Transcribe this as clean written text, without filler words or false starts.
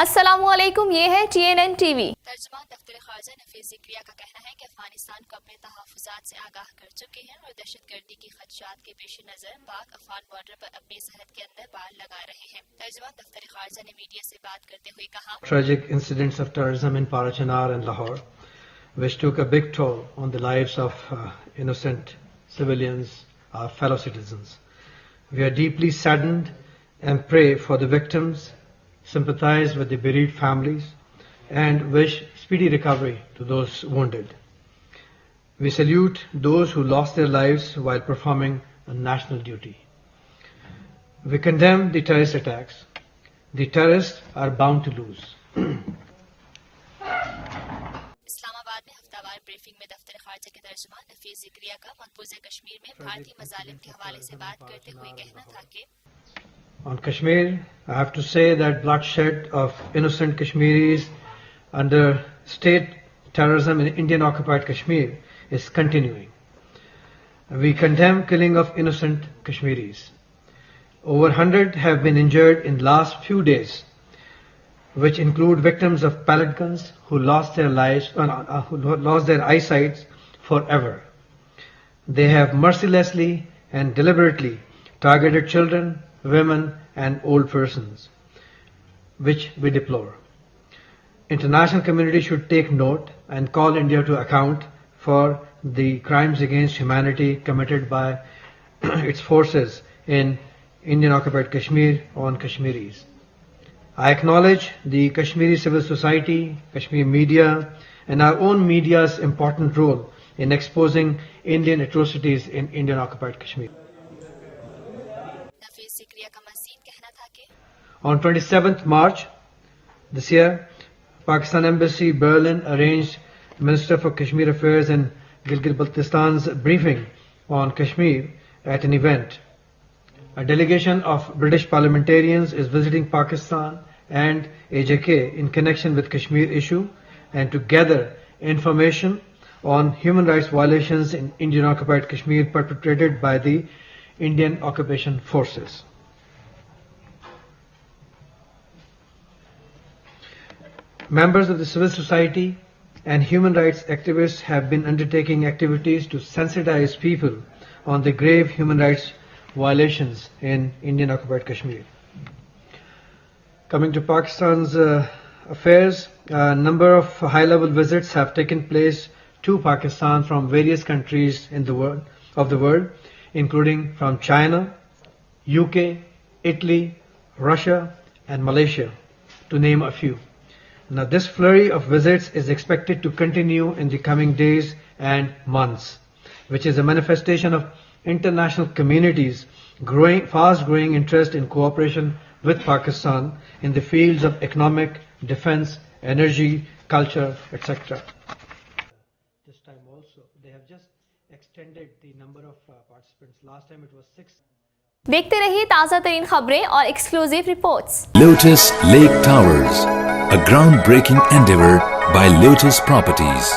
السلام علیکم، یہ ہے TNN TV۔ ترجمان دفترخارجہ نفیس زکریا کا کہنا ہے کہ افغانستان کو اپنے تحفظات سے آگاہ کر چکے ہیں اور دہشت گردی کی خدشات کے پیش نظر پاک افغان بارڈر پر اپنی سرحد کے اندر بار لگا رہے ہیں۔ ترجمان دفترخارجہ نے میڈیا سے بات کرتے ہوئے کہا، Tragic incidents of terrorism in Parachinar and Lahore, which took a big toll on the lives of innocent civilians, our fellow citizens. We are deeply saddened and pray for the victims, sympathize with the bereaved families, and wish speedy recovery to those wounded. We salute those who lost their lives while performing a national duty. We condemn the terrorist attacks. The terrorists are bound to lose. اسلام آباد میں ہفتہ وار briefing میں دفتر خارجہ کے ترجمان نفیس زکریا کا مقبوضہ کشمیر میں بھارتی مظالم کے حوالے سے بات کرتے ہوئے کہنا تھا کہ On Kashmir, I have to say that bloodshed of innocent Kashmiris under state terrorism in Indian-occupied Kashmir is continuing. We condemn killing of innocent Kashmiris. Over 100 have been injured in last few days, which include victims of pellet guns who lost their lives, who lost their eyesight forever. They have mercilessly and deliberately targeted children, women and old persons, which we deplore. International community should take note and call India to account for the crimes against humanity committed by its forces in Indian-occupied Kashmir on Kashmiris. I acknowledge the Kashmiri civil society, Kashmir media, and our own media's important role in exposing Indian atrocities in Indian-occupied Kashmir. نفیس زکریا کا مزید کہنا تھا کہ On 27th March this year, Pakistan Embassy Berlin arranged Minister for Kashmir Affairs and Gilgit-Baltistan's briefing on Kashmir at an event. A delegation of British parliamentarians is visiting Pakistan and AJK in connection with Kashmir issue and to gather information on human rights violations in Indian-occupied Kashmir perpetrated by the Indian occupation forces. Members of the civil society and human rights activists have been undertaking activities to sensitize people on the grave human rights violations in Indian-occupied Kashmir. Coming to Pakistan's affairs, a number of high-level visits have taken place to Pakistan from various countries in the world, including from China, UK, Italy, Russia, and Malaysia, to name a few. Now, this flurry of visits is expected to continue in the coming days and months, which is a manifestation of international community's fast-growing interest in cooperation with Pakistan in the fields of economic, defense, energy, culture, etc. This time also, they have just extended the number of participants. Last time it was 6. دیکھتے رہیے تازہ ترین خبریں اور exclusive reports. Lotus Lake Towers, a groundbreaking endeavor by Lotus Properties.